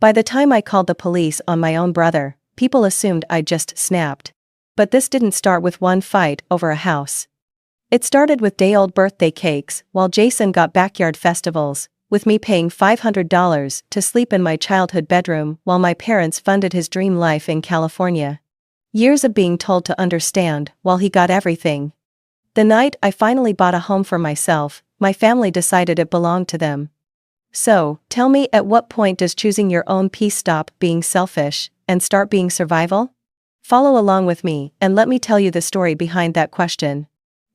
By the time I called the police on my own brother, people assumed I'd just snapped. But this didn't start with one fight over a house. It started with day-old birthday cakes, while Jason got backyard festivals, with me paying $500 to sleep in my childhood bedroom while my parents funded his dream life in California. Years of being told to understand while he got everything. The night I finally bought a home for myself, my family decided it belonged to them. So, tell me, at what point does choosing your own peace stop being selfish and start being survival? Follow along with me and let me tell you the story behind that question.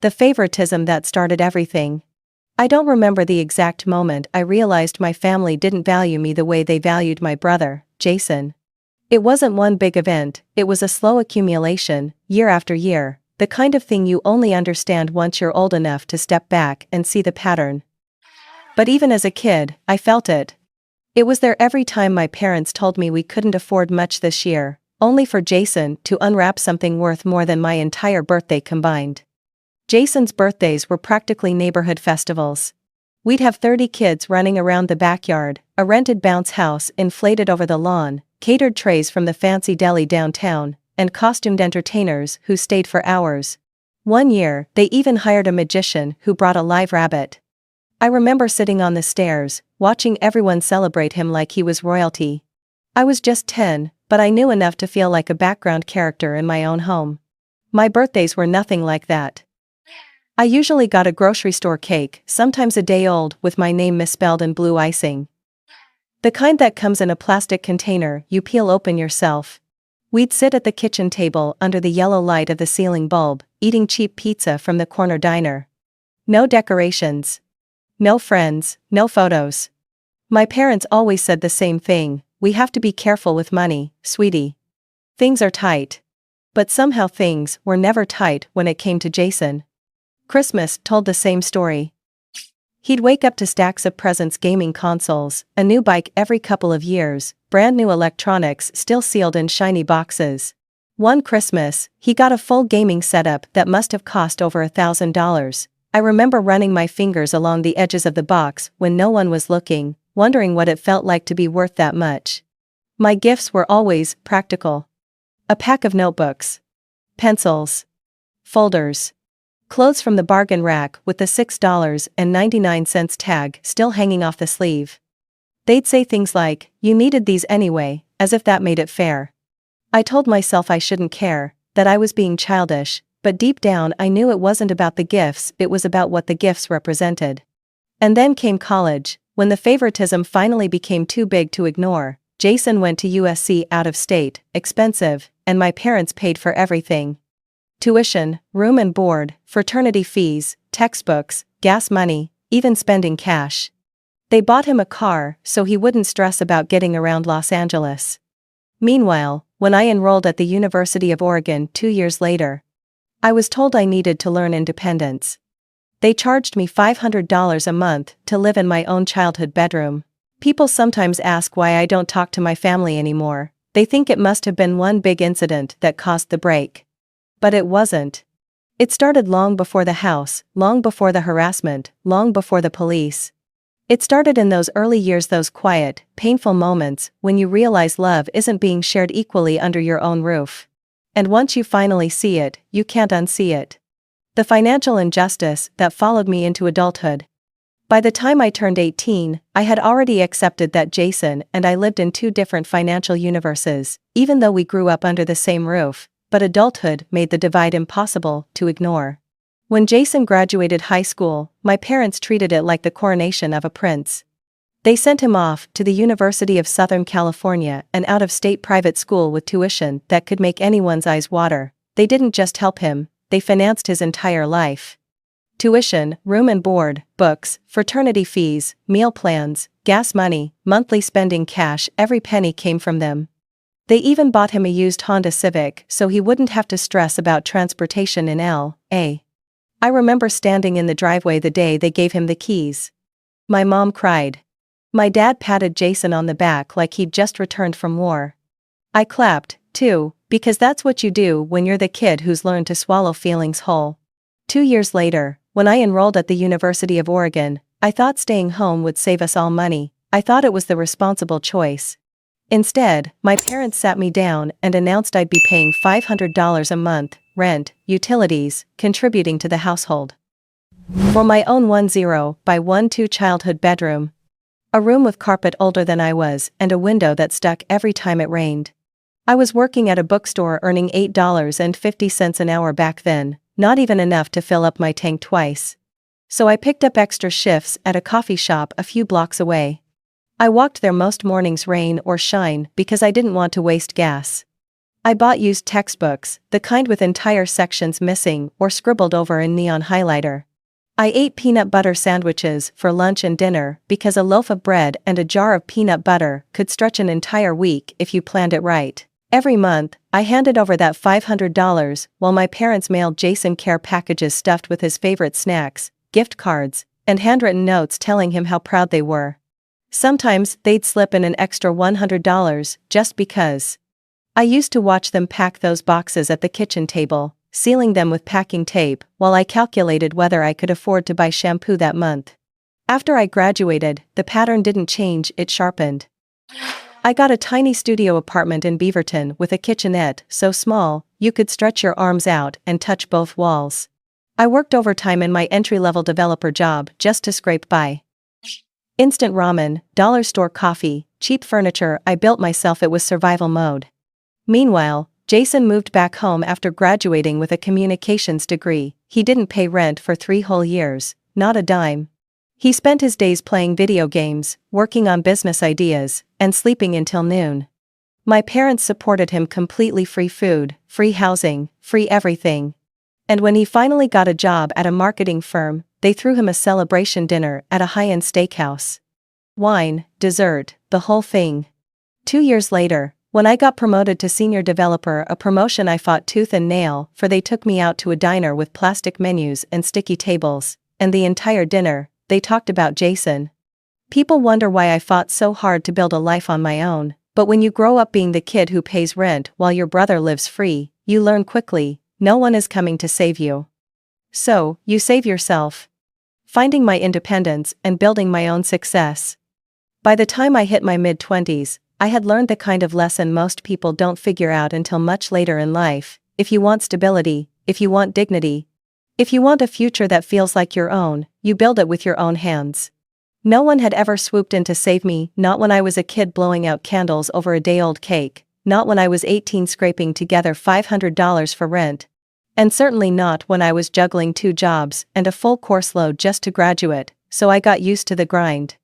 The favoritism that started everything. I don't remember the exact moment I realized my family didn't value me the way they valued my brother, Jason. It wasn't one big event, it was a slow accumulation, year after year, the kind of thing you only understand once you're old enough to step back and see the pattern. But even as a kid, I felt it. It was there every time my parents told me we couldn't afford much this year, only for Jason to unwrap something worth more than my entire birthday combined. Jason's birthdays were practically neighborhood festivals. We'd have 30 kids running around the backyard, a rented bounce house inflated over the lawn, catered trays from the fancy deli downtown, and costumed entertainers who stayed for hours. One year, they even hired a magician who brought a live rabbit. I remember sitting on the stairs, watching everyone celebrate him like he was royalty. I was just 10, but I knew enough to feel like a background character in my own home. My birthdays were nothing like that. I usually got a grocery store cake, sometimes a day old, with my name misspelled in blue icing. The kind that comes in a plastic container you peel open yourself. We'd sit at the kitchen table under the yellow light of the ceiling bulb, eating cheap pizza from the corner diner. No decorations. No friends, no photos. My parents always said the same thing: we have to be careful with money, sweetie. Things are tight. But somehow things were never tight when it came to Jason. Christmas told the same story. He'd wake up to stacks of presents, gaming consoles, a new bike every couple of years, brand new electronics still sealed in shiny boxes. One Christmas, he got a full gaming setup that must have cost over $1,000. I remember running my fingers along the edges of the box when no one was looking, wondering what it felt like to be worth that much. My gifts were always practical. A pack of notebooks. Pencils. Folders. Clothes from the bargain rack with the $6.99 tag still hanging off the sleeve. They'd say things like, "You needed these anyway," as if that made it fair. I told myself I shouldn't care, that I was being childish, but deep down I knew it wasn't about the gifts, it was about what the gifts represented. And then came college, when the favoritism finally became too big to ignore. Jason went to USC out of state, expensive, and my parents paid for everything. Tuition, room and board, fraternity fees, textbooks, gas money, even spending cash. They bought him a car so he wouldn't stress about getting around Los Angeles. Meanwhile, when I enrolled at the University of Oregon 2 years later, I was told I needed to learn independence. They charged me $500 a month to live in my own childhood bedroom. People sometimes ask why I don't talk to my family anymore. They think it must have been one big incident that caused the break. But it wasn't. It started long before the house, long before the harassment, long before the police. It started in those early years, those quiet, painful moments when you realize love isn't being shared equally under your own roof. And once you finally see it, you can't unsee it. The financial injustice that followed me into adulthood. By the time I turned 18, I had already accepted that Jason and I lived in two different financial universes, even though we grew up under the same roof. But adulthood made the divide impossible to ignore. When Jason graduated high school, my parents treated it like the coronation of a prince. They sent him off to the University of Southern California, an out-of-state private school with tuition that could make anyone's eyes water. They didn't just help him, they financed his entire life. Tuition, room and board, books, fraternity fees, meal plans, gas money, monthly spending cash, every penny came from them. They even bought him a used Honda Civic so he wouldn't have to stress about transportation in L.A. I remember standing in the driveway the day they gave him the keys. My mom cried. My dad patted Jason on the back like he'd just returned from war. I clapped, too, because that's what you do when you're the kid who's learned to swallow feelings whole. 2 years later, when I enrolled at the University of Oregon, I thought staying home would save us all money. I thought it was the responsible choice. Instead, my parents sat me down and announced I'd be paying $500 a month, rent, utilities, contributing to the household. For my own 10 by 12 childhood bedroom. A room with carpet older than I was and a window that stuck every time it rained. I was working at a bookstore earning $8.50 an hour back then, not even enough to fill up my tank twice. So I picked up extra shifts at a coffee shop a few blocks away. I walked there most mornings rain or shine because I didn't want to waste gas. I bought used textbooks, the kind with entire sections missing or scribbled over in neon highlighter. I ate peanut butter sandwiches for lunch and dinner because a loaf of bread and a jar of peanut butter could stretch an entire week if you planned it right. Every month, I handed over that $500 while my parents mailed Jason care packages stuffed with his favorite snacks, gift cards, and handwritten notes telling him how proud they were. Sometimes they'd slip in an extra $100 just because. I used to watch them pack those boxes at the kitchen table, sealing them with packing tape while I calculated whether I could afford to buy shampoo that month. After I graduated, the pattern didn't change, it sharpened. I got a tiny studio apartment in Beaverton with a kitchenette so small you could stretch your arms out and touch both walls. I worked overtime in my entry-level developer job just to scrape by. Instant ramen, dollar store coffee, cheap furniture I built myself. It was survival mode. Meanwhile, Jason moved back home after graduating with a communications degree. He didn't pay rent for 3 whole years, not a dime. He spent his days playing video games, working on business ideas, and sleeping until noon. My parents supported him completely. Free food, free housing, free everything. And when he finally got a job at a marketing firm, they threw him a celebration dinner at a high-end steakhouse. Wine, dessert, the whole thing. 2 years later, when I got promoted to senior developer, a promotion I fought tooth and nail for, they took me out to a diner with plastic menus and sticky tables, and the entire dinner, they talked about Jason. People wonder why I fought so hard to build a life on my own, but when you grow up being the kid who pays rent while your brother lives free, you learn quickly, no one is coming to save you. So, you save yourself. Finding my independence and building my own success. By the time I hit my mid-20s, I had learned the kind of lesson most people don't figure out until much later in life. If you want stability, if you want dignity, if you want a future that feels like your own, you build it with your own hands. No one had ever swooped in to save me, not when I was a kid blowing out candles over a day-old cake, not when I was 18 scraping together $500 for rent, and certainly not when I was juggling 2 jobs and a full course load just to graduate, so I got used to the grind.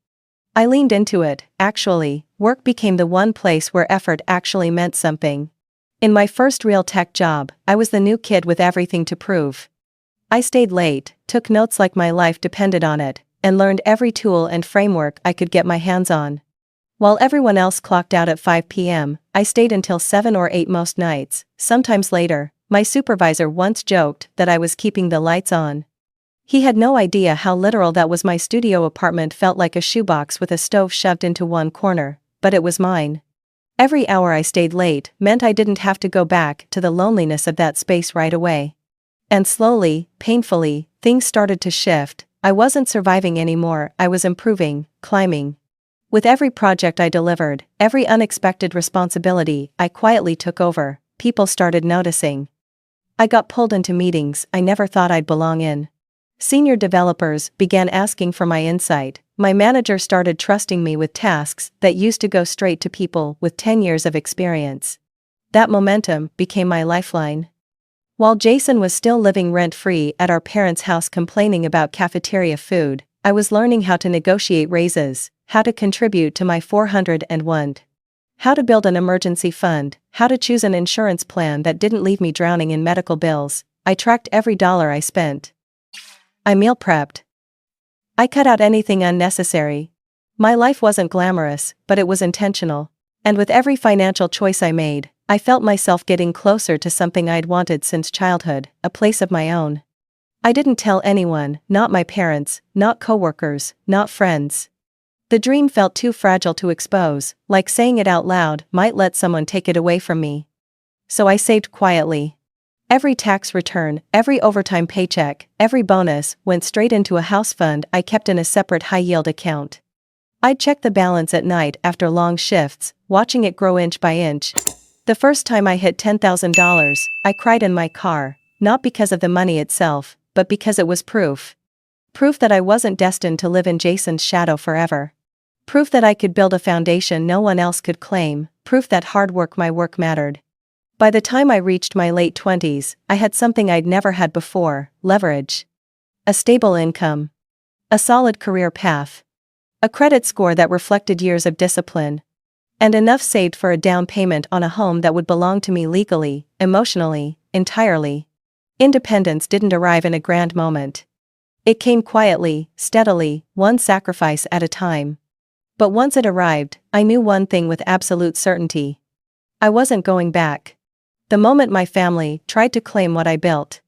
I leaned into it. Actually, work became the one place where effort actually meant something. In my first real tech job, I was the new kid with everything to prove. I stayed late, took notes like my life depended on it, and learned every tool and framework I could get my hands on. While everyone else clocked out at 5 p.m., I stayed until 7 or 8 most nights, sometimes later. My supervisor once joked that I was keeping the lights on. He had no idea how literal that was. My studio apartment felt like a shoebox with a stove shoved into one corner, but it was mine. Every hour I stayed late meant I didn't have to go back to the loneliness of that space right away. And slowly, painfully, things started to shift. I wasn't surviving anymore, I was improving, climbing. With every project I delivered, every unexpected responsibility I quietly took over, people started noticing. I got pulled into meetings I never thought I'd belong in. Senior developers began asking for my insight. My manager started trusting me with tasks that used to go straight to people with 10 years of experience. That momentum became my lifeline. While Jason was still living rent-free at our parents' house complaining about cafeteria food, I was learning how to negotiate raises, how to contribute to my 401. How to build an emergency fund, how to choose an insurance plan that didn't leave me drowning in medical bills. I tracked every dollar I spent. I meal prepped. I cut out anything unnecessary. My life wasn't glamorous, but it was intentional. And with every financial choice I made, I felt myself getting closer to something I'd wanted since childhood, a place of my own. I didn't tell anyone, not my parents, not coworkers, not friends. The dream felt too fragile to expose, like saying it out loud might let someone take it away from me. So I saved quietly. Every tax return, every overtime paycheck, every bonus went straight into a house fund I kept in a separate high-yield account. I'd check the balance at night after long shifts, watching it grow inch by inch. The first time I hit $10,000, I cried in my car, not because of the money itself, but because it was proof. Proof that I wasn't destined to live in Jason's shadow forever. Proof that I could build a foundation no one else could claim, proof that my work mattered. By the time I reached my late 20s, I had something I'd never had before: leverage. A stable income. A solid career path. A credit score that reflected years of discipline. And enough saved for a down payment on a home that would belong to me legally, emotionally, entirely. Independence didn't arrive in a grand moment. It came quietly, steadily, one sacrifice at a time. But once it arrived, I knew one thing with absolute certainty. I wasn't going back. The moment my family tried to claim what I built.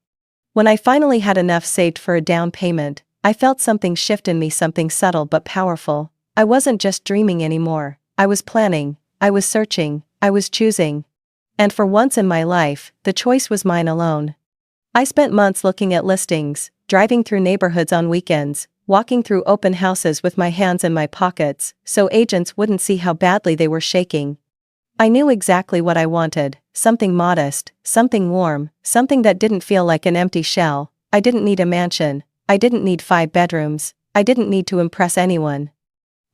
When I finally had enough saved for a down payment, I felt something shift in me, something subtle but powerful. I wasn't just dreaming anymore. I was planning, I was searching, I was choosing. And for once in my life, the choice was mine alone. I spent months looking at listings, driving through neighborhoods on weekends, walking through open houses with my hands in my pockets, so agents wouldn't see how badly they were shaking. I knew exactly what I wanted: something modest, something warm, something that didn't feel like an empty shell. I didn't need a mansion, I didn't need 5 bedrooms, I didn't need to impress anyone.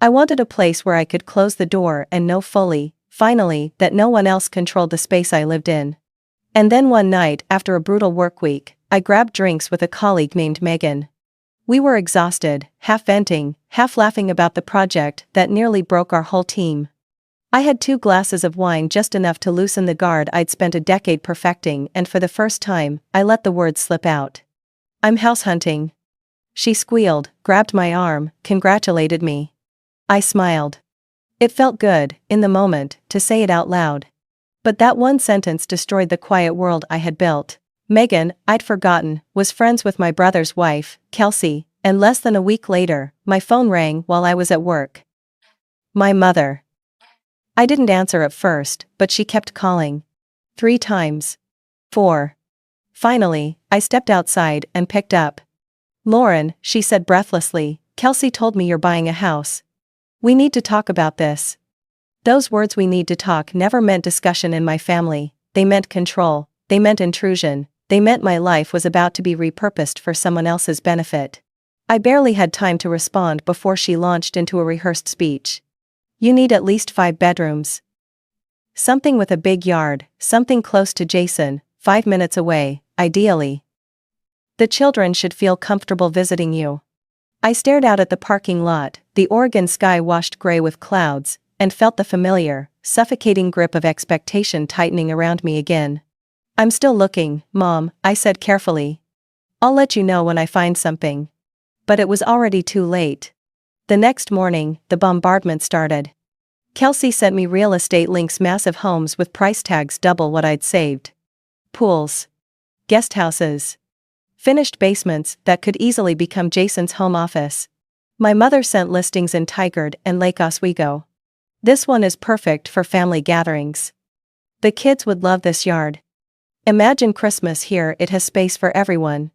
I wanted a place where I could close the door and know fully, finally, that no one else controlled the space I lived in. And then one night, after a brutal work week, I grabbed drinks with a colleague named Megan. We were exhausted, half venting, half laughing about the project that nearly broke our whole team. I had 2 glasses of wine, just enough to loosen the guard I'd spent a decade perfecting, and for the first time, I let the words slip out. "I'm house hunting." She squealed, grabbed my arm, congratulated me. I smiled. It felt good, in the moment, to say it out loud. But that one sentence destroyed the quiet world I had built. Megan, I'd forgotten, was friends with my brother's wife, Kelsey, and less than a week later, my phone rang while I was at work. My mother. I didn't answer at first, but she kept calling. 3 times. 4. Finally, I stepped outside and picked up. "Lauren," she said breathlessly, "Kelsey told me you're buying a house. We need to talk about this." Those words, "we need to talk," never meant discussion in my family. They meant control, they meant intrusion, they meant my life was about to be repurposed for someone else's benefit. I barely had time to respond before she launched into a rehearsed speech. "You need at least 5 bedrooms. Something with a big yard, something close to Jason, 5 minutes away, ideally. The children should feel comfortable visiting you." I stared out at the parking lot, the Oregon sky washed gray with clouds, and felt the familiar, suffocating grip of expectation tightening around me again. "I'm still looking, Mom," I said carefully. "I'll let you know when I find something." But it was already too late. The next morning, the bombardment started. Kelsey sent me Real Estate Link's massive homes with price tags double what I'd saved. Pools. Guest houses. Finished basements that could easily become Jason's home office. My mother sent listings in Tigard and Lake Oswego. "This one is perfect for family gatherings. The kids would love this yard. Imagine Christmas here, it has space for everyone."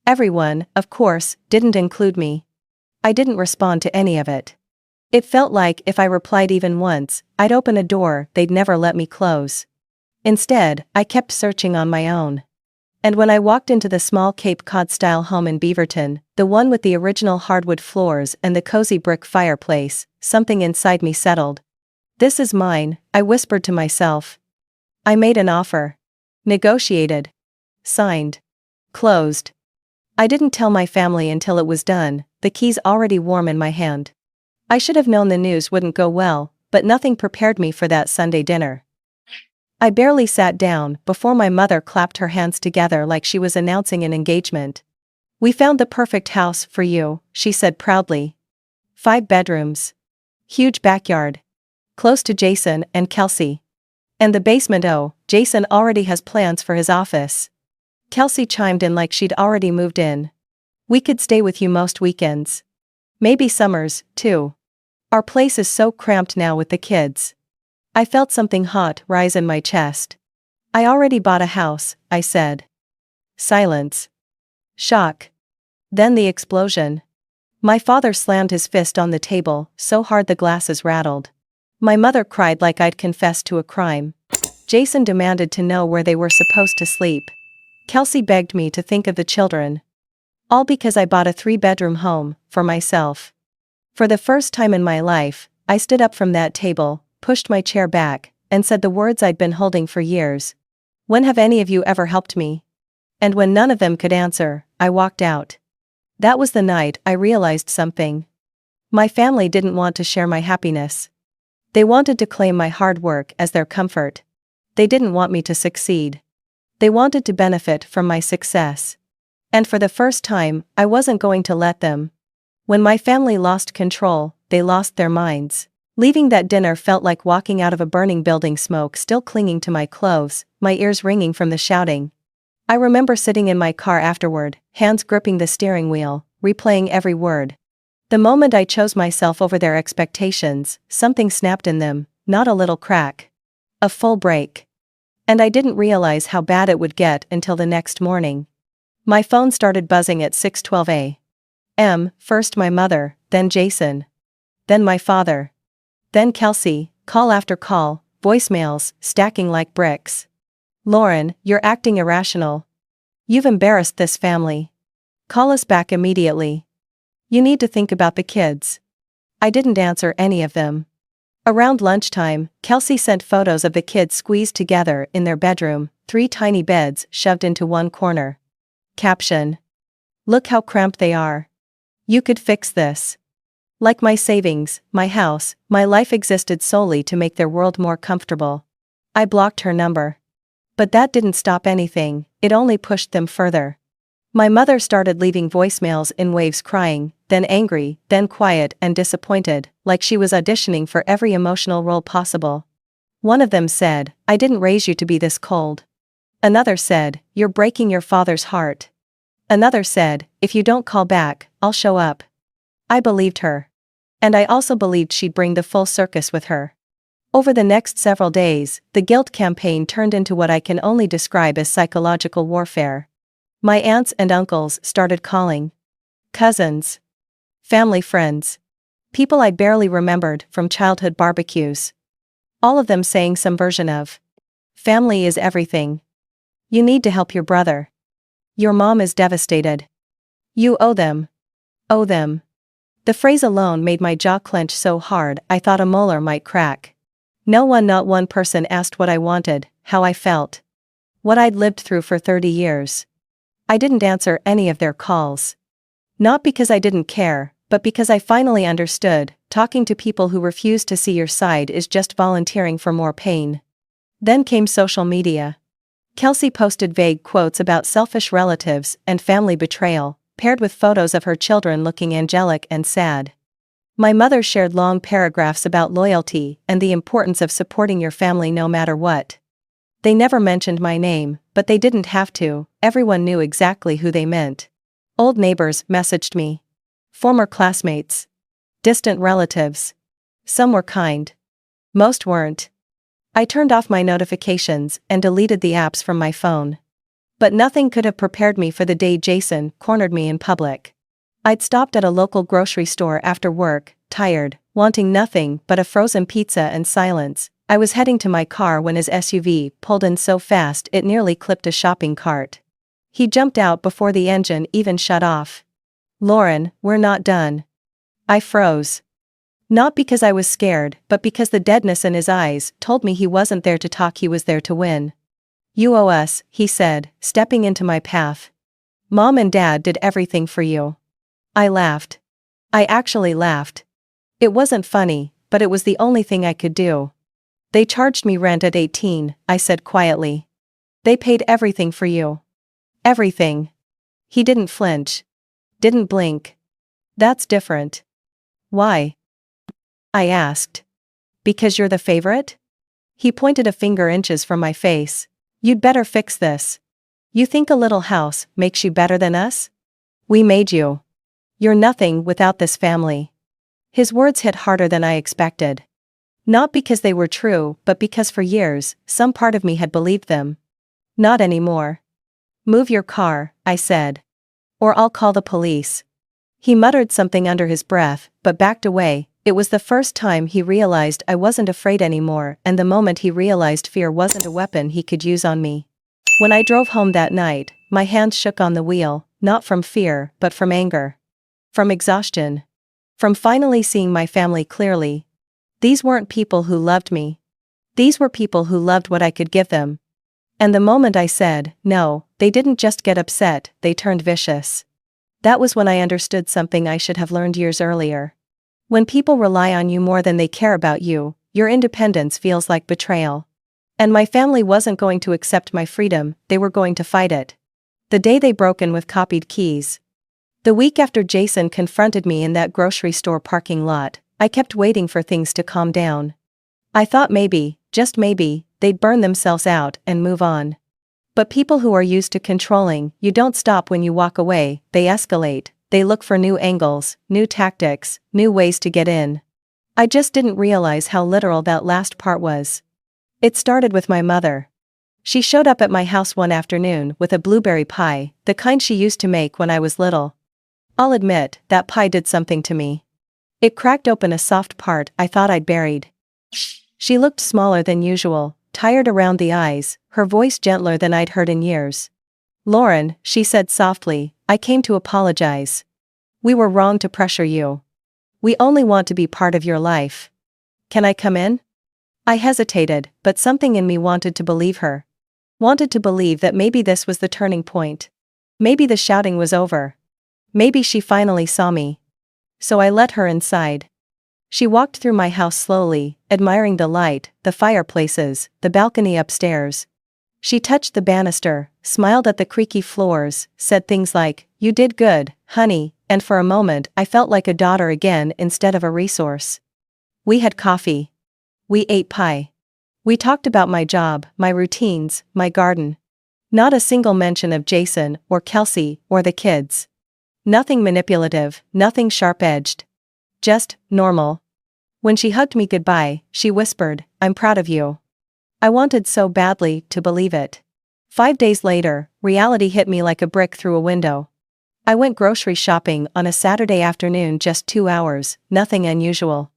Everyone, of course, didn't include me. I didn't respond to any of it. It felt like if I replied even once, I'd open a door they'd never let me close. Instead, I kept searching on my own. And when I walked into the small Cape Cod-style home in Beaverton, the one with the original hardwood floors and the cozy brick fireplace, something inside me settled. "This is mine," I whispered to myself. I made an offer. Negotiated. Signed. Closed. I didn't tell my family until it was done, the keys already warm in my hand. I should have known the news wouldn't go well, but nothing prepared me for that Sunday dinner. I barely sat down before my mother clapped her hands together like she was announcing an engagement. "We found the perfect house for you," she said proudly. 5 bedrooms. Huge backyard. Close to Jason and Kelsey. And the basement, oh, Jason already has plans for his office. Kelsey chimed in like she'd already moved in. "We could stay with you most weekends. Maybe summers, too. Our place is so cramped now with the kids." I felt something hot rise in my chest. "I already bought a house," I said. Silence. Shock. Then the explosion. My father slammed his fist on the table, so hard the glasses rattled. My mother cried like I'd confessed to a crime. Jason demanded to know where they were supposed to sleep. Kelsey begged me to think of the children. All because I bought a 3-bedroom home for myself. For the first time in my life, I stood up from that table, pushed my chair back, and said the words I'd been holding for years. When have any of you ever helped me? And when none of them could answer, I walked out. That was the night I realized something. My family didn't want to share my happiness. They wanted to claim my hard work as their comfort. They didn't want me to succeed. They wanted to benefit from my success. And for the first time, I wasn't going to let them. When my family lost control, they lost their minds. Leaving that dinner felt like walking out of a burning building, smoke still clinging to my clothes, my ears ringing from the shouting. I remember sitting in my car afterward, hands gripping the steering wheel, replaying every word. The moment I chose myself over their expectations, something snapped in them, not a little crack. A full break. And I didn't realize how bad it would get until the next morning. My phone started buzzing at 6:12 a.m. First my mother, then Jason. Then my father. Then Kelsey, call after call, voicemails, stacking like bricks. Lauren, you're acting irrational. You've embarrassed this family. Call us back immediately. You need to think about the kids. I didn't answer any of them. Around lunchtime, Kelsey sent photos of the kids squeezed together in their bedroom, 3 tiny beds shoved into one corner. Caption: Look how cramped they are. You could fix this. Like my savings, my house, my life existed solely to make their world more comfortable. I blocked her number. But that didn't stop anything, it only pushed them further. My mother started leaving voicemails in waves, crying, then angry, then quiet and disappointed, like she was auditioning for every emotional role possible. One of them said, I didn't raise you to be this cold. Another said, you're breaking your father's heart. Another said, if you don't call back, I'll show up. I believed her. And I also believed she'd bring the full circus with her. Over the next several days, the guilt campaign turned into what I can only describe as psychological warfare. My aunts and uncles started calling. Cousins. Family friends. People I barely remembered from childhood barbecues. All of them saying some version of, family is everything. You need to help your brother. Your mom is devastated. You owe them. Owe them. The phrase alone made my jaw clench so hard I thought a molar might crack. Not one person asked what I wanted, how I felt. What I'd lived through for 30 years. I didn't answer any of their calls. Not because I didn't care, but because I finally understood, talking to people who refuse to see your side is just volunteering for more pain. Then came social media. Kelsey posted vague quotes about selfish relatives and family betrayal, paired with photos of her children looking angelic and sad. My mother shared long paragraphs about loyalty and the importance of supporting your family no matter what. They never mentioned my name, but they didn't have to, everyone knew exactly who they meant. Old neighbors messaged me. Former classmates. Distant relatives. Some were kind. Most weren't. I turned off my notifications and deleted the apps from my phone. But nothing could have prepared me for the day Jason cornered me in public. I'd stopped at a local grocery store after work, tired, wanting nothing but a frozen pizza and silence. I was heading to my car when his SUV pulled in so fast it nearly clipped a shopping cart. He jumped out before the engine even shut off. Lauren, we're not done. I froze. Not because I was scared, but because the deadness in his eyes told me he wasn't there to talk, he was there to win. You owe us, he said, stepping into my path. Mom and Dad did everything for you. I laughed. I actually laughed. It wasn't funny, but it was the only thing I could do. They charged me rent at 18, I said quietly. They paid everything for you. Everything. He didn't flinch. Didn't blink. That's different. Why? I asked. Because you're the favorite? He pointed a finger inches from my face. You'd better fix this. You think a little house makes you better than us? We made you. You're nothing without this family. His words hit harder than I expected. Not because they were true, but because for years, some part of me had believed them. Not anymore. Move your car, I said. Or I'll call the police. He muttered something under his breath, but backed away, It was the first time he realized I wasn't afraid anymore, and the moment he realized fear wasn't a weapon he could use on me. When I drove home that night, my hands shook on the wheel, not from fear, but from anger. From exhaustion. From finally seeing my family clearly. These weren't people who loved me. These were people who loved what I could give them. And the moment I said, no, they didn't just get upset, they turned vicious. That was when I understood something I should have learned years earlier. When people rely on you more than they care about you, your independence feels like betrayal. And my family wasn't going to accept my freedom, they were going to fight it. The day they broke in with copied keys. The week after Jason confronted me in that grocery store parking lot, I kept waiting for things to calm down. I thought maybe, just maybe, they'd burn themselves out and move on. But people who are used to controlling you don't stop when you walk away, they escalate, they look for new angles, new tactics, new ways to get in. I just didn't realize how literal that last part was. It started with my mother. She showed up at my house one afternoon with a blueberry pie, the kind she used to make when I was little. I'll admit, that pie did something to me. It cracked open a soft part I thought I'd buried. She looked smaller than usual, tired around the eyes, her voice gentler than I'd heard in years. "Lauren," she said softly, "I came to apologize. We were wrong to pressure you. We only want to be part of your life. Can I come in?" I hesitated, but something in me wanted to believe her. Wanted to believe that maybe this was the turning point. Maybe the shouting was over. Maybe she finally saw me. So I let her inside. She walked through my house slowly, admiring the light, the fireplaces, the balcony upstairs. She touched the banister, smiled at the creaky floors, said things like, "You did good, honey," and for a moment I felt like a daughter again instead of a resource. We had coffee. We ate pie. We talked about my job, my routines, my garden. Not a single mention of Jason or Kelsey or the kids. Nothing manipulative, nothing sharp-edged. Just normal. When she hugged me goodbye, she whispered, "I'm proud of you." I wanted so badly to believe it. 5 days later, reality hit me like a brick through a window. I went grocery shopping on a Saturday afternoon, just 2 hours, nothing unusual.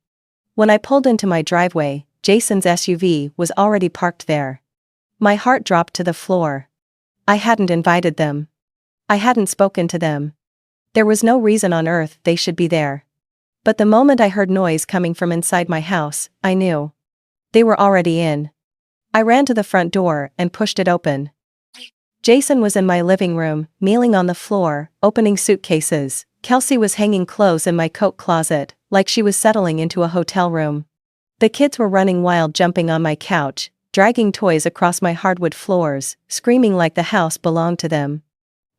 When I pulled into my driveway, Jason's SUV was already parked there. My heart dropped to the floor. I hadn't invited them. I hadn't spoken to them. There was no reason on earth they should be there. But the moment I heard noise coming from inside my house, I knew. They were already in. I ran to the front door and pushed it open. Jason was in my living room, kneeling on the floor, opening suitcases. Kelsey was hanging clothes in my coat closet, like she was settling into a hotel room. The kids were running wild, jumping on my couch, dragging toys across my hardwood floors, screaming like the house belonged to them.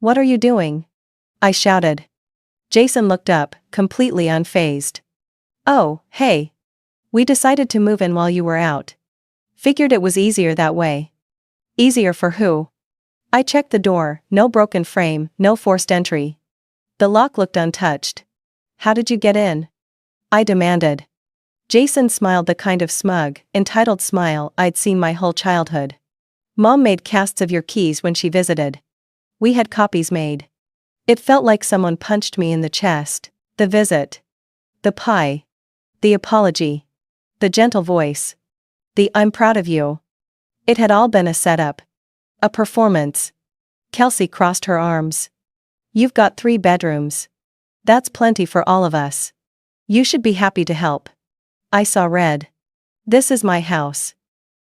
"What are you doing?" I shouted. Jason looked up, completely unfazed. "Oh, hey. We decided to move in while you were out. Figured it was easier that way." "Easier for who?" I checked the door, no broken frame, no forced entry. The lock looked untouched. "How did you get in?" I demanded. Jason smiled, the kind of smug, entitled smile I'd seen my whole childhood. "Mom made casts of your keys when she visited. We had copies made." It felt like someone punched me in the chest. The visit. The pie. The apology. The gentle voice. The "I'm proud of you." It had all been a setup. A performance. Kelsey crossed her arms. "You've got 3 bedrooms. That's plenty for all of us. You should be happy to help." I saw red. "This is my house.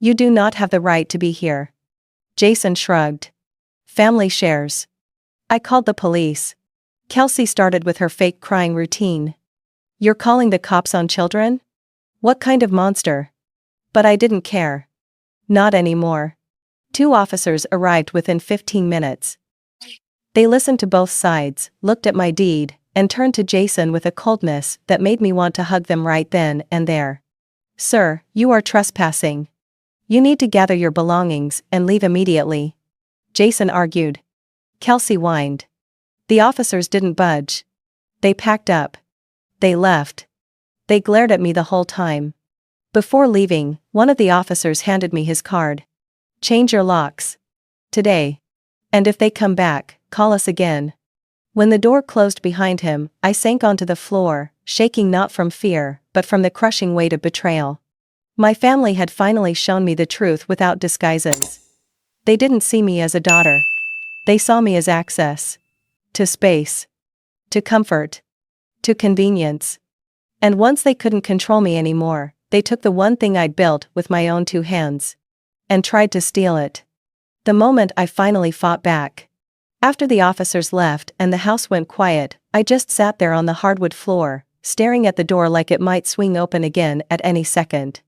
You do not have the right to be here." Jason shrugged. "Family shares." I called the police. Kelsey started with her fake crying routine. "You're calling the cops on children? What kind of monster?" But I didn't care. Not anymore. 2 officers arrived within 15 minutes. They listened to both sides, looked at my deed, and turned to Jason with a coldness that made me want to hug them right then and there. "Sir, you are trespassing. You need to gather your belongings and leave immediately," Jason argued. Kelsey whined. The officers didn't budge. They packed up. They left. They glared at me the whole time. Before leaving, one of the officers handed me his card. "Change your locks. Today. And if they come back, call us again." When the door closed behind him, I sank onto the floor, shaking not from fear, but from the crushing weight of betrayal. My family had finally shown me the truth without disguises. They didn't see me as a daughter. They saw me as access. To space. To comfort. To convenience. And once they couldn't control me anymore, they took the one thing I'd built with my own two hands. And tried to steal it. The moment I finally fought back. After the officers left and the house went quiet, I just sat there on the hardwood floor, staring at the door like it might swing open again at any second.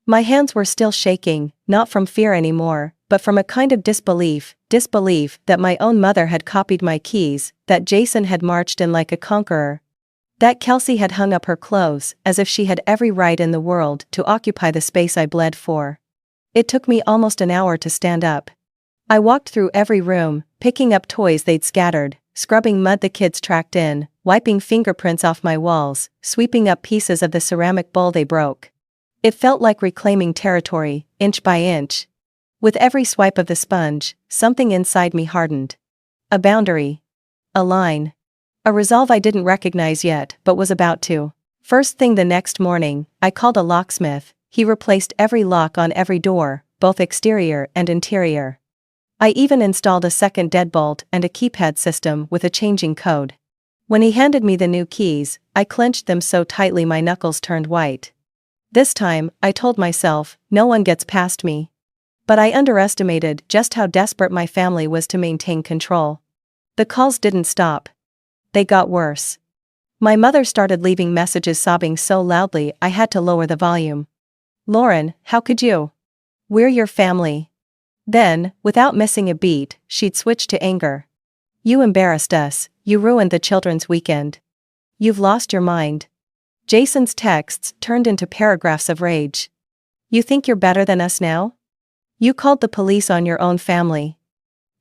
My hands were still shaking, not from fear anymore, but from a kind of disbelief that my own mother had copied my keys, that Jason had marched in like a conqueror, that Kelsey had hung up her clothes as if she had every right in the world to occupy the space I bled for. It took me almost an hour to stand up. I walked through every room, picking up toys they'd scattered, scrubbing mud the kids tracked in, wiping fingerprints off my walls, sweeping up pieces of the ceramic bowl they broke. It felt like reclaiming territory, inch by inch. With every swipe of the sponge, something inside me hardened. A boundary. A line. A resolve I didn't recognize yet, but was about to. First thing the next morning, I called a locksmith. He replaced every lock on every door, both exterior and interior. I even installed a second deadbolt and a keypad system with a changing code. When he handed me the new keys, I clenched them so tightly my knuckles turned white. This time, I told myself, no one gets past me. But I underestimated just how desperate my family was to maintain control. The calls didn't stop. They got worse. My mother started leaving messages sobbing so loudly I had to lower the volume. "Lauren, how could you? We're your family." Then, without missing a beat, she'd switch to anger. "You embarrassed us, you ruined the children's weekend. You've lost your mind." Jason's texts turned into paragraphs of rage. "You think you're better than us now? You called the police on your own family.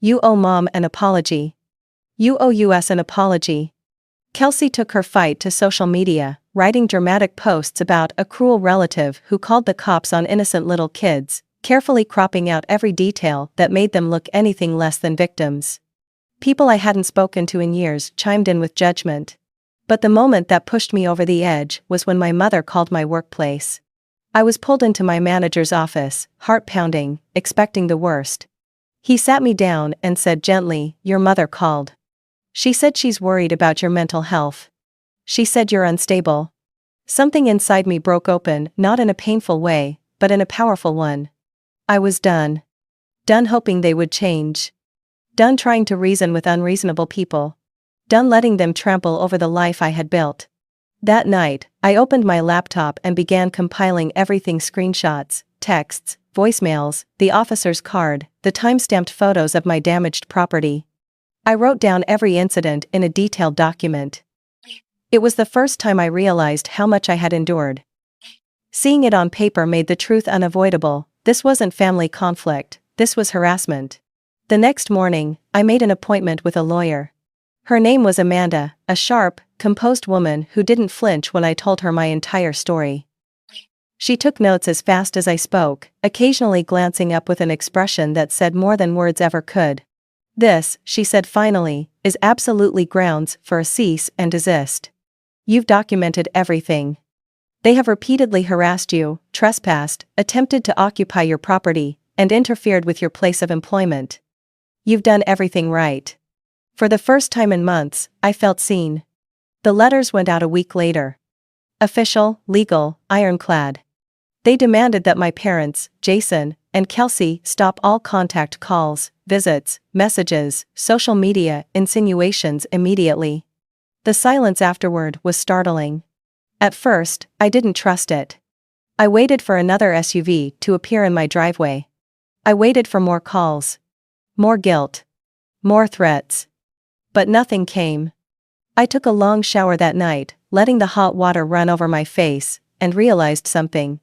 You owe Mom an apology. You owe us an apology." Kelsey took her fight to social media, writing dramatic posts about a cruel relative who called the cops on innocent little kids, carefully cropping out every detail that made them look anything less than victims. People I hadn't spoken to in years chimed in with judgment. But the moment that pushed me over the edge was when my mother called my workplace. I was pulled into my manager's office, heart pounding, expecting the worst. He sat me down and said gently, "Your mother called. She said she's worried about your mental health. She said you're unstable." Something inside me broke open, not in a painful way, but in a powerful one. I was done. Done hoping they would change. Done trying to reason with unreasonable people. Done letting them trample over the life I had built. That night, I opened my laptop and began compiling everything: screenshots, texts, voicemails, the officer's card, the time-stamped photos of my damaged property. I wrote down every incident in a detailed document. It was the first time I realized how much I had endured. Seeing it on paper made the truth unavoidable. This wasn't family conflict, this was harassment. The next morning, I made an appointment with a lawyer. Her name was Amanda, a sharp, composed woman who didn't flinch when I told her my entire story. She took notes as fast as I spoke, occasionally glancing up with an expression that said more than words ever could. "This," she said finally, "is absolutely grounds for a cease and desist. You've documented everything. They have repeatedly harassed you, trespassed, attempted to occupy your property, and interfered with your place of employment. You've done everything right." For the first time in months, I felt seen. The letters went out a week later. Official, legal, ironclad. They demanded that my parents, Jason and Kelsey, stop all contact calls, visits, messages, social media insinuations immediately. The silence afterward was startling. At first, I didn't trust it. I waited for another SUV to appear in my driveway. I waited for more calls. More guilt. More threats. But nothing came. I took a long shower that night, letting the hot water run over my face, and realized something.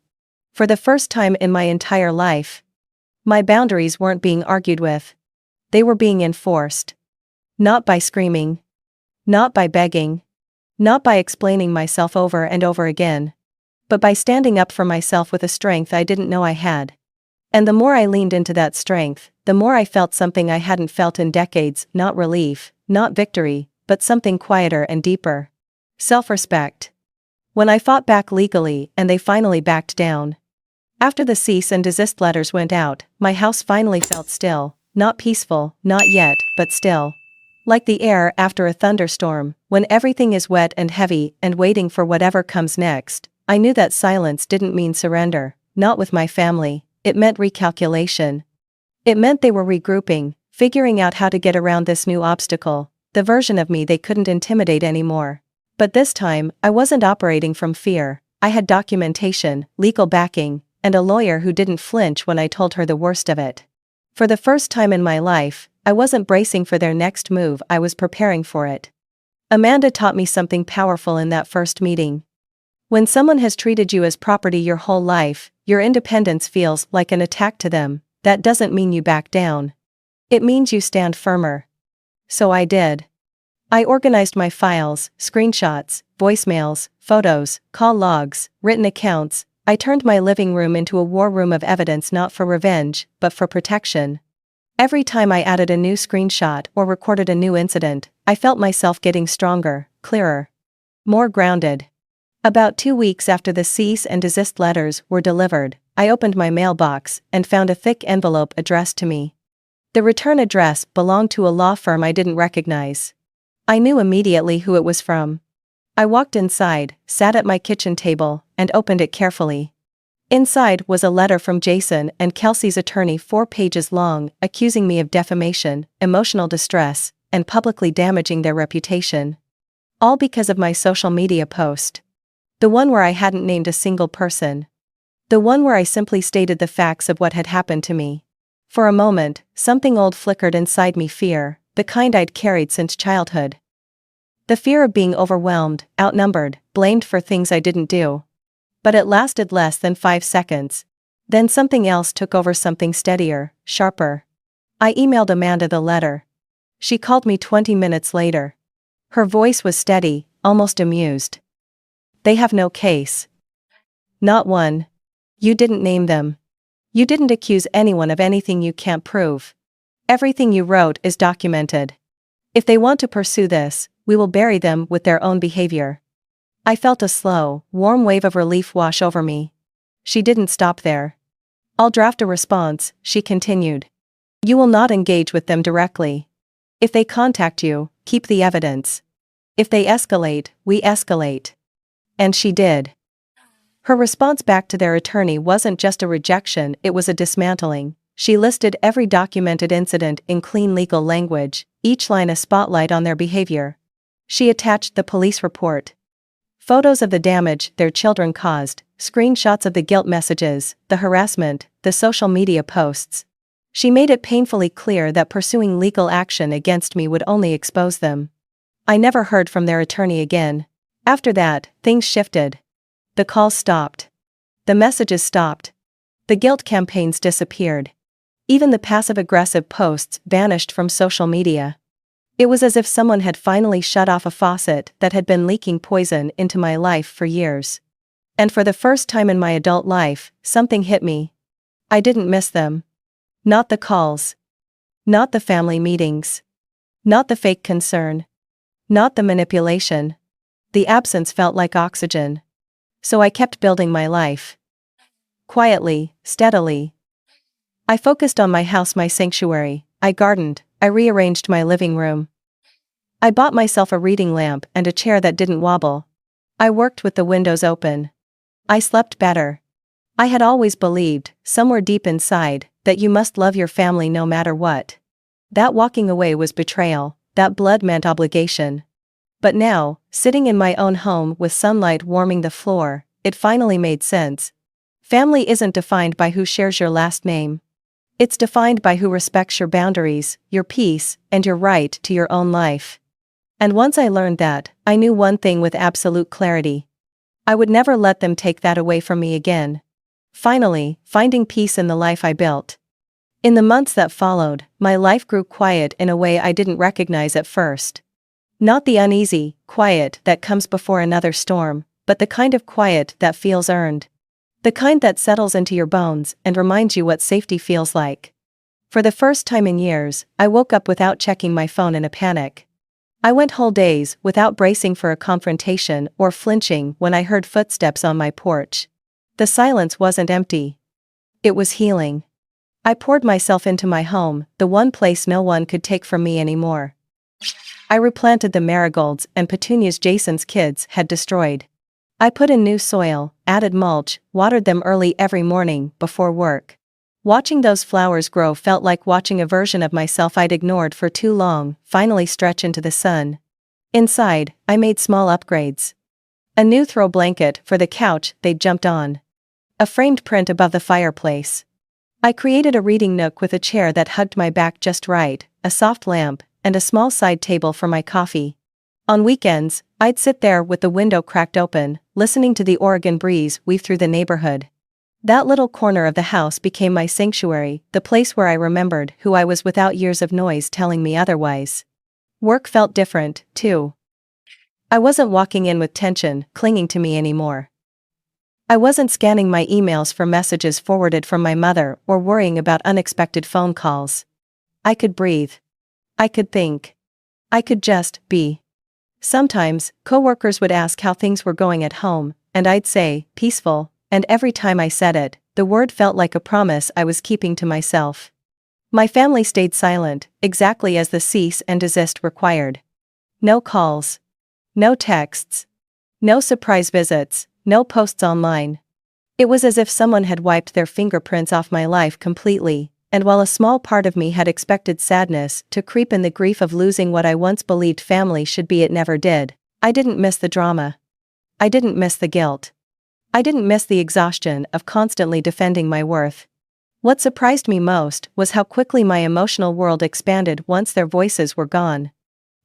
For the first time in my entire life, my boundaries weren't being argued with. They were being enforced. Not by screaming. Not by begging. Not by explaining myself over and over again. But by standing up for myself with a strength I didn't know I had. And the more I leaned into that strength, the more I felt something I hadn't felt in decades, not relief, not victory, but something quieter and deeper. Self-respect. When I fought back legally and they finally backed down. After the cease and desist letters went out, my house finally felt still, not peaceful, not yet, but still. Like the air after a thunderstorm, when everything is wet and heavy and waiting for whatever comes next. I knew that silence didn't mean surrender, not with my family, it meant recalculation. It meant they were regrouping, figuring out how to get around this new obstacle, the version of me they couldn't intimidate anymore. But this time, I wasn't operating from fear. I had documentation, legal backing, and a lawyer who didn't flinch when I told her the worst of it. For the first time in my life, I wasn't bracing for their next move, I was preparing for it. Amanda taught me something powerful in that first meeting. When someone has treated you as property your whole life, your independence feels like an attack to them. That doesn't mean you back down. It means you stand firmer. So I did. I organized my files, screenshots, voicemails, photos, call logs, written accounts. I turned my living room into a war room of evidence, not for revenge, but for protection. Every time I added a new screenshot or recorded a new incident, I felt myself getting stronger, clearer, more grounded. About 2 weeks after the cease and desist letters were delivered, I opened my mailbox and found a thick envelope addressed to me. The return address belonged to a law firm I didn't recognize. I knew immediately who it was from. I walked inside, sat at my kitchen table, and opened it carefully. Inside was a letter from Jason and Kelsey's attorney, 4 pages long, accusing me of defamation, emotional distress, and publicly damaging their reputation. All because of my social media post. The one where I hadn't named a single person. The one where I simply stated the facts of what had happened to me. For a moment, something old flickered inside me, fear, the kind I'd carried since childhood. The fear of being overwhelmed, outnumbered, blamed for things I didn't do. But it lasted less than 5 seconds. Then something else took over, something steadier, sharper. I emailed Amanda the letter. She called me 20 minutes later. Her voice was steady, almost amused. They have no case. Not one. You didn't name them. You didn't accuse anyone of anything you can't prove. Everything you wrote is documented. If they want to pursue this, we will bury them with their own behavior. I felt a slow, warm wave of relief wash over me. She didn't stop there. I'll draft a response, she continued. You will not engage with them directly. If they contact you, keep the evidence. If they escalate, we escalate. And she did. Her response back to their attorney wasn't just a rejection, it was a dismantling. She listed every documented incident in clean legal language, each line a spotlight on their behavior. She attached the police report. Photos of the damage their children caused, screenshots of the guilt messages, the harassment, the social media posts. She made it painfully clear that pursuing legal action against me would only expose them. I never heard from their attorney again. After that, things shifted. The calls stopped. The messages stopped. The guilt campaigns disappeared. Even the passive-aggressive posts vanished from social media. It was as if someone had finally shut off a faucet that had been leaking poison into my life for years. And for the first time in my adult life, something hit me. I didn't miss them. Not the calls. Not the family meetings. Not the fake concern. Not the manipulation. The absence felt like oxygen. So I kept building my life. Quietly, steadily. I focused on my house, my sanctuary. I gardened. I rearranged my living room. I bought myself a reading lamp and a chair that didn't wobble. I worked with the windows open. I slept better. I had always believed, somewhere deep inside, that you must love your family no matter what. That walking away was betrayal, that blood meant obligation. But now, sitting in my own home with sunlight warming the floor, it finally made sense. Family isn't defined by who shares your last name. It's defined by who respects your boundaries, your peace, and your right to your own life. And once I learned that, I knew one thing with absolute clarity. I would never let them take that away from me again. Finally, finding peace in the life I built. In the months that followed, my life grew quiet in a way I didn't recognize at first. Not the uneasy, quiet that comes before another storm, but the kind of quiet that feels earned. The kind that settles into your bones and reminds you what safety feels like. For the first time in years, I woke up without checking my phone in a panic. I went whole days without bracing for a confrontation or flinching when I heard footsteps on my porch. The silence wasn't empty. It was healing. I poured myself into my home, the one place no one could take from me anymore. I replanted the marigolds and petunias Jason's kids had destroyed. I put in new soil, added mulch, watered them early every morning before work. Watching those flowers grow felt like watching a version of myself I'd ignored for too long finally stretch into the sun. Inside, I made small upgrades. A new throw blanket for the couch they'd jumped on. A framed print above the fireplace. I created a reading nook with a chair that hugged my back just right, a soft lamp, and a small side table for my coffee. On weekends, I'd sit there with the window cracked open, listening to the Oregon breeze weave through the neighborhood. That little corner of the house became my sanctuary, the place where I remembered who I was without years of noise telling me otherwise. Work felt different, too. I wasn't walking in with tension clinging to me anymore. I wasn't scanning my emails for messages forwarded from my mother or worrying about unexpected phone calls. I could breathe. I could think. I could just be. Sometimes, coworkers would ask how things were going at home, and I'd say, peaceful, and every time I said it, the word felt like a promise I was keeping to myself. My family stayed silent, exactly as the cease and desist required. No calls. No texts. No surprise visits, no posts online. It was as if someone had wiped their fingerprints off my life completely. And while a small part of me had expected sadness to creep in, the grief of losing what I once believed family should be, it never did. I didn't miss the drama. I didn't miss the guilt. I didn't miss the exhaustion of constantly defending my worth. What surprised me most was how quickly my emotional world expanded once their voices were gone.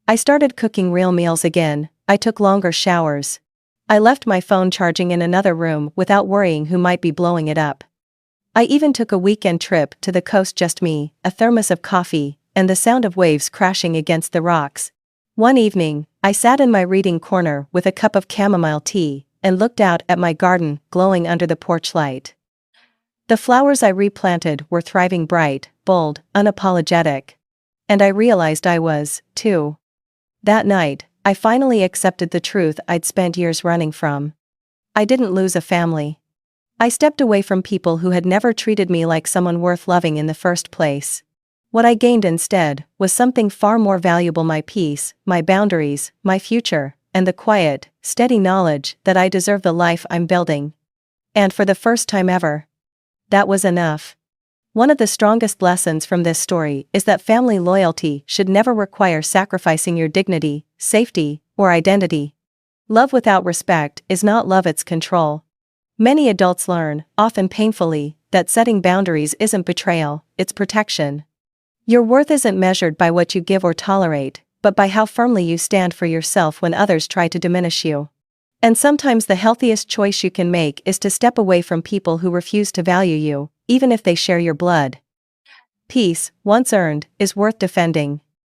I started cooking real meals again, I took longer showers. I left my phone charging in another room without worrying who might be blowing it up. I even took a weekend trip to the coast, just me, a thermos of coffee, and the sound of waves crashing against the rocks. One evening, I sat in my reading corner with a cup of chamomile tea and looked out at my garden glowing under the porch light. The flowers I replanted were thriving, bright, bold, unapologetic. And I realized I was, too. That night, I finally accepted the truth I'd spent years running from. I didn't lose a family. I stepped away from people who had never treated me like someone worth loving in the first place. What I gained instead was something far more valuable: my peace, my boundaries, my future, and the quiet, steady knowledge that I deserve the life I'm building. And for the first time ever, that was enough. One of the strongest lessons from this story is that family loyalty should never require sacrificing your dignity, safety, or identity. Love without respect is not love, it's control. Many adults learn, often painfully, that setting boundaries isn't betrayal, it's protection. Your worth isn't measured by what you give or tolerate, but by how firmly you stand for yourself when others try to diminish you. And sometimes the healthiest choice you can make is to step away from people who refuse to value you, even if they share your blood. Peace, once earned, is worth defending.